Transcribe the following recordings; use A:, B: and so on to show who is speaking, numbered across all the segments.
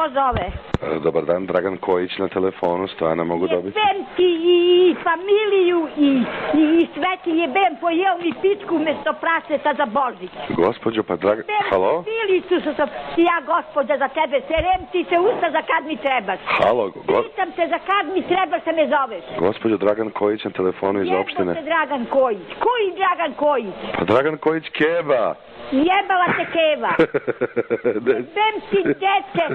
A: zove?
B: Dobar dan, Dragan Kojić na telefonu, Stojana mogu dobiti?
A: Jebem ti i familiju i sve ti jebem, pojel mi pičku umjesto praseta za Božić.
B: Gospođo, pa Dragan... Halo?
A: Filicu i ja, gospođa, za tebe. Serem ti se usta za kad mi trebaš.
B: Halo?
A: Pitam se za kad mi trebaš da me zoveš.
B: Gospođo, Dragan Kojić na telefonu iz opštine.
A: Jebo se Dragan Kojić. Koji Dragan Kojić?
B: Pa Dragan Kojić Keba.
A: Jebala te Keva. Jebem ti dete.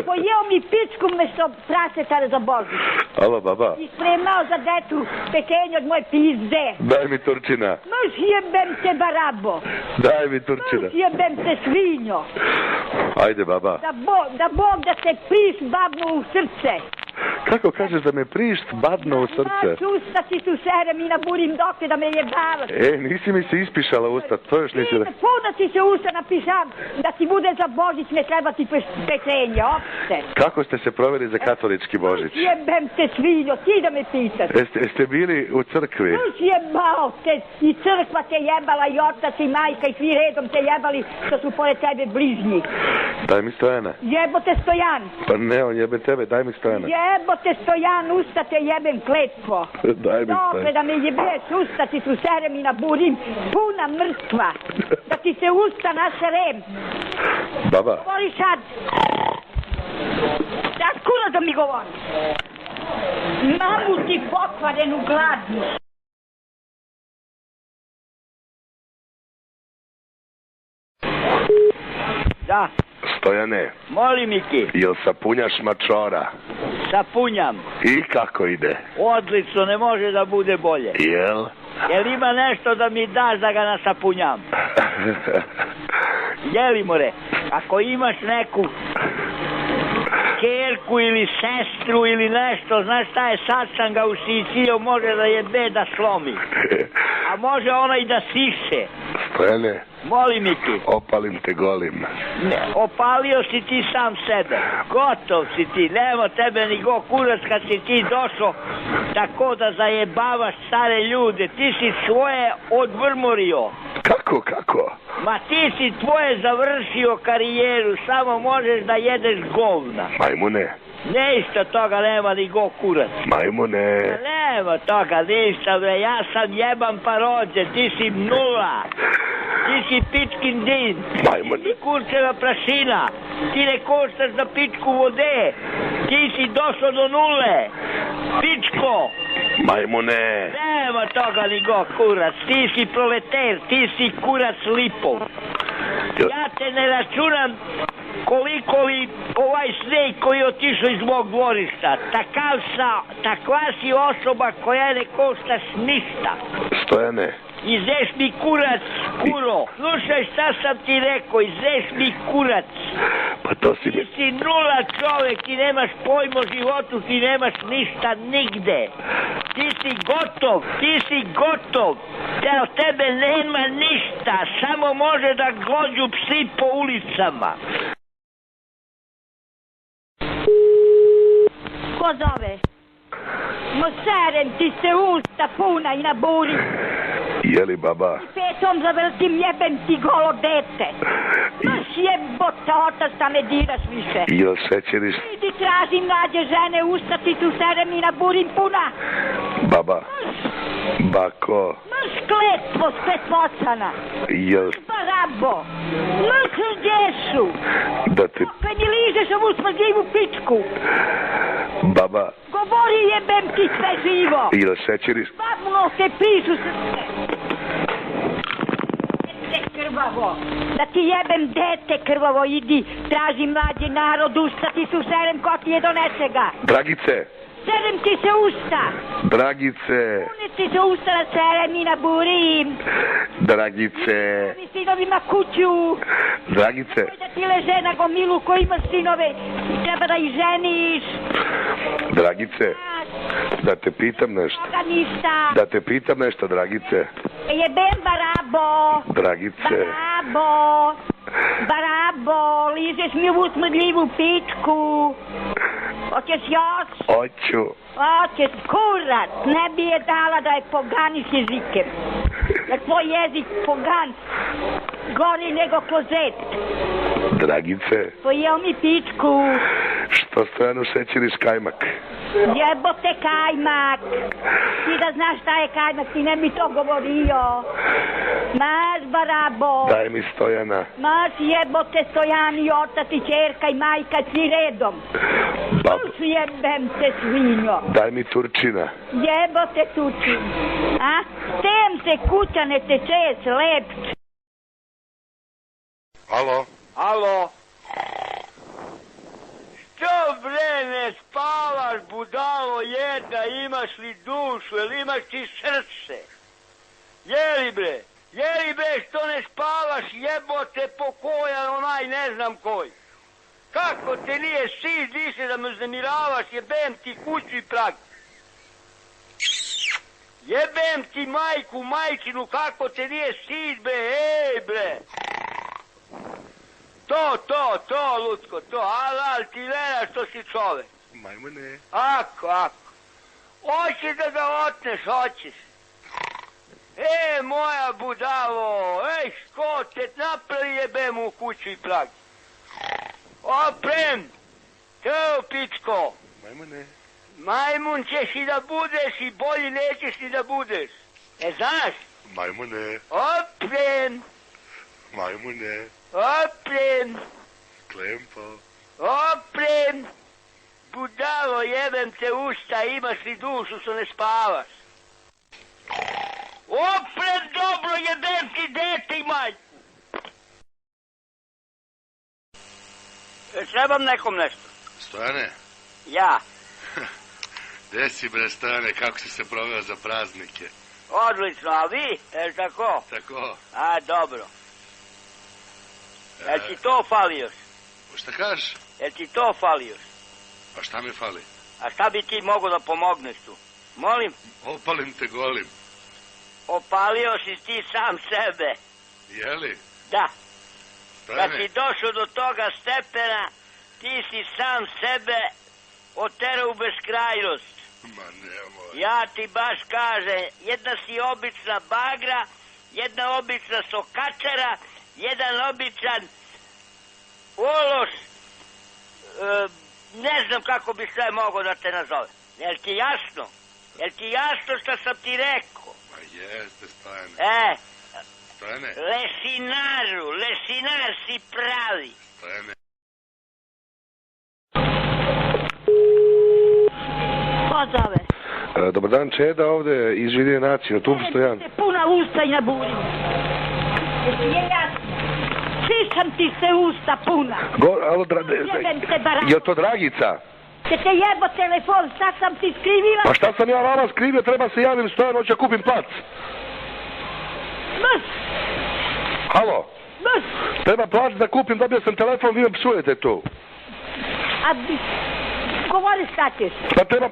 A: Pojel mi pičku umjesto praseta za Božić.
B: Alo, baba.
A: I spremao za detu petenje od moje pizde.
B: Daj mi Turčina.
A: Nož jebem te barabo.
B: Daj mi Turčina.
A: Nož jebem te svinjo.
B: Ajde, baba.
A: Da Bog da te priš babnu u srce.
B: Kako kažeš da me prišt badno u srce?
A: Znači, usta si tu serem i naburim dokle da me jebavaš.
B: Nisi mi se ispišala usta, to još nisi da...
A: Puno ti se usta napišam da ti bude za Božić, ne treba ti petenje, opšte.
B: Kako ste se proveli za katolički Božić?
A: Jebem te svinjo, ti da me pitaš.
B: Jeste bili u crkvi?
A: Nož jebao te, i crkva te jebala, i otac i majka, i svi redom te jebali, što su pored tebe bližnji.
B: Daj mi Stojana.
A: Jebote Stojan.
B: Pa ne, on jebe tebe, daj mi Stojana.
A: Jebote Stojan, usta te jebem kletvo.
B: Daj mi Stojana.
A: Dokle da me jebeš, usta ti tu serem i naburim, puna mrtva. Da ti se usta naserem.
B: Baba.
A: Govori sad. Sad kuda da mi govori. Mamu ti pokvarenu gladnu.
C: Da.
B: Stojane.
C: Molim, Miki.
B: Jel sapunjaš mačora?
C: Sapunjam.
B: I kako ide?
C: Odlično, ne može da bude bolje.
B: Jel?
C: Jel ima nešto da mi daš da ga nasapunjam? Jeli, more, ako imaš neku kerku ili sestru ili nešto, znaš šta je, sad sam ga usisio, može da jebe da slomi. A može ona i da siše.
B: Stojane.
C: Molim, Miki.
B: Opalim te golim.
C: Ne, opalio si ti sam sebe. Gotov si ti. Nema tebe ni go kurac kad si ti došao tako da zajebavaš stare ljude. Ti si svoje odvrmorio.
B: Kako?
C: Ma ti si tvoje završio karijeru. Samo možeš da jedeš govna.
B: Majmune.
C: Ništa toga nema ni go kurac.
B: Majmune.
C: Nema toga ništa, bre. Ja sam jeban parođe. Ti si nula. Ti si pičkin din.
B: Majmune.
C: Ti si kurčeva prašina. Ti ne koštaš za pičku vode. Ti si došao do nule. Pičko.
B: Majmune.
C: Nema toga ni go kurac. Ti si proleter. Ti si kurac lipov. Ja te ne računam koliko li ovaj sneg koji je otišao iz mog dvorišta. Takva si osoba koja ne koštaš ništa.
B: Stojane.
C: Izeš mi kurac, kuro. Slušaj šta sam ti rekao, izeš mi kurac.
B: Pa to si mi...
C: Ti si nula čovek, ti nemaš pojma o životu, ti nemaš ništa nigde. Ti si gotov. Od tebe nema ništa, samo može da glođu psi po ulicama.
A: Ko zove? Moserem ti se usta puna i naburi.
B: Jeli, baba?
A: I petom zavrtim jebem ti golo dete. Maš jebota, otac da me diraš više.
B: Jel šećeriš?
A: Idi tražim mlađe žene, usta ti tu serem i naburim puna.
B: Baba? Bako?
A: Maš kletvo spet pocana.
B: Jel...
A: Barabo. Maš lješu.
B: Da te...
A: Opet mi ližeš ovu smrdljivu pičku.
B: Baba?
A: Govori jebem ti sve živo.
B: Jel šećeriš?
A: Babno te pišu srce. Dete krvavo. Da ti jebem dete krvavo, idi. Traži mlađi narod, usta ti su serem ko ti je do nečega.
B: Dragice?
A: Serem ti se usta.
B: Dragice?
A: Pune ti se usta na serem i naburim.
B: Dragice?
A: Mi sinovima kuću.
B: Dragice?
A: Da ti leže na gomilu ko ima sinove i treba da ih ženiš.
B: Dragice? Da te pitam nešto.
A: Toga ništa.
B: Da te pitam nešto, Dragice.
A: Jebem barabo.
B: Dragice?
A: Barabo, ližeš mi ovu smrdljivu pičku. Hoćeš još?
B: Hoću.
A: Hoćeš, kurac, ne bi je dala da je poganiš jezikem. Jer tvoj jezik pogan gori nego klozet.
B: Dragice,
A: Pojeo mi pičku.
B: što Stojanu šećeriš kajmak?
A: Jebote kajmak. Ti da znaš šta je kajmak, ti ne bi to govorio. Maš barabo.
B: Daj mi Stojana.
A: Maš jebote Stojani, otac i čerka i majka, svi redom.
B: Bab,
A: Jebem te svinjo.
B: daj mi Turčina.
A: Jebote tuči. A? Tem se kućane te čes, lep.
B: Alo?
C: Alo? Što bre ne spavaš, budalo jedna, imaš li dušu, jel imaš ti srce? Jeli bre, što ne spavaš, jebote pokojan onaj ne znam koji. Kako te nije stid više da me uznemiravaš, jebem ti kuću i prag. Jebem ti majku, majčinu, kako te nije stid bre, ej bre. To, Lucko, to, ali ti vera što si čovek.
B: Majmune.
C: Ako. Hoćeš da ga otneš, hoćeš. Moja budalo, ško te napravi jebem u kuću i prag. Oprem, to pičko.
B: Majmune.
C: Majmun ćeš i da budeš i bolji nećeš i da budeš. Znaš?
B: Majmune.
C: Oprem.
B: Majmune.
C: Oprem.
B: Klempo.
C: Oprem. Budalo, jebem te usta, imaš li dušu što ne spavaš. Oprem dobro, jebem ti dete i majku. Trebam nekom nešto.
D: Stojane,
C: Ja.
D: gde si bre Stojane, kako si se proveo za praznike?
C: Odlično, a vi? Tako?
D: Tako,
C: A, dobro. Jel ti to fali još?
D: šta kažeš?
C: Jel ti to fali još?
D: Pa šta mi fali?
C: A šta bi ti mogo da pomogneš tu? Molim?
D: Opalim te golim.
C: Opalio si ti sam sebe.
D: Jeli?
C: Da. Kad
D: Stojane,
C: si došao do toga stepena, ti si sam sebe oterao u beskrajnost.
D: ma nemoj.
C: Ja ti baš kažem, jedna si obična bagra, jedna obična sokačera, jedan običan ološ, ne znam kako bi sve mogo da te nazove. Jel ti jasno? Jel ti jasno što sam ti rekao?
D: Ma jeste Stojane. Stojane,
C: Lešinar si pravi.
D: Stojane.
A: Ko zove?
B: Dobar dan, Čeda ovde iz Židije nacije, na tu Stojan.
A: Se puna usta i na buri. Jesi je jasno? Šišam ti se usta puna.
B: Alo,
A: Jebem te barako.
B: je to Dragica?
A: Će te jebo telefon, šta sam ti skrivila?
B: Pa šta sam ja vama skrivio, treba se javim Stojan, hoću kupim plac.
A: Mrs.
B: Halo?
A: Mrs.
B: Treba plac da kupim, dobio sam telefon, vi me psujete tu.
A: A govori šta ćeš.
B: Pa treba,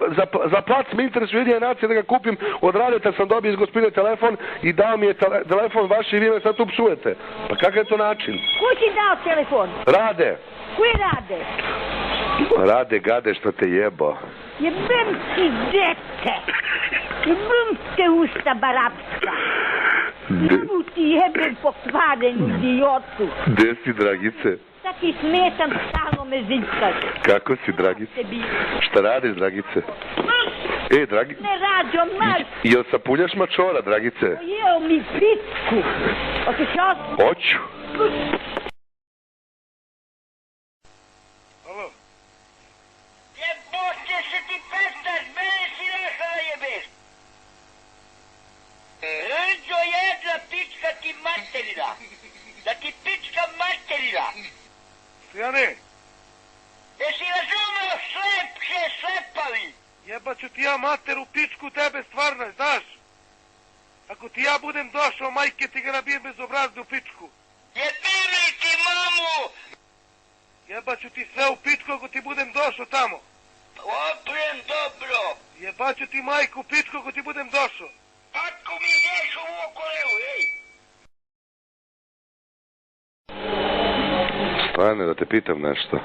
B: za plac mi interesuje Ujedinjene nacije da ga kupim, od Radeta sam dobio iz gospodine telefon i dao mi je telefon vaš i vi me sad tu psujete. Pa kakav je to način?
A: Kuj ti dao telefon?
B: Rade.
A: Kuj rade?
B: Rade gade što te jebo.
A: Jebem ti dete. Jebem te usta barapska. Jebu ti jebem pokvarenu idiotu.
B: Gde si, Dragice?
A: Sad ti smetam, stalno me zivkaš.
B: Kako si, Dragice? Šta radiš, Dragice?
A: Mrš!
B: Dragice.
A: Ne rađo, mrš!
B: Jel sapuljaš mačora, Dragice?
A: Jeo mi picku. Hoćeš osmu?
B: Hoću.
D: Alo?
C: Jebote se ti pestaš, mene si našla da jebeš. Rđo jedna pička ti materina. Da ti pička materina.
D: Stojane,
C: Jesi razumeo slepavi?
D: jebaću ti ja mater u pičku tebe stvarno, znaš? Ako ti ja budem došao, majke ti ga nabijem bezobraznu pičku.
C: Jebimi ti mamu!
D: Jebaću ti sve u pičku ako ti budem došao tamo.
C: Oprem dobro!
D: Jebaću ti majku u pičku ako ti budem došao.
C: Ako mi ideš u okolevu, ej!
B: Stojane, da te pitam nešto.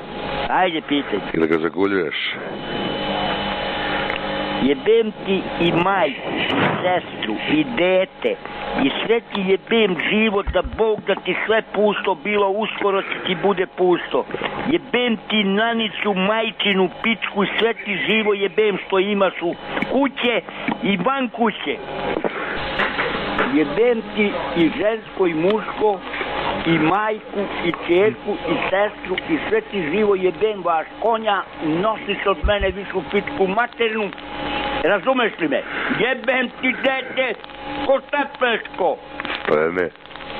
C: Ajde, pitaj.
B: Ili ga zaguljuješ?
C: Jebem ti i majku, i sestru, i dete, i sve ti jebem život, da Bog da ti sve pusto bilo, uskoro će ti bude pusto. Jebem ti nanicu, majčinu, pičku, sve ti živo jebem što imaš u kuće i van kuće. Jebem ti i žensko i muško, i majku, i čerku, i sestru, i sve ti živo jebem vaš konja, nosiš od mene višu pičku maternu, razumeš li me? Jebem ti dete, ko Stepeško.
B: Pa ne.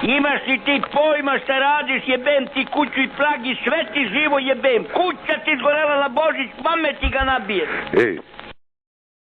C: Imaš li ti pojma šta radiš, jebem ti kuću i plagi, sve ti živo jebem. Kuća ti zgorela na Božić, pamet ti ga nabije.
B: Ej,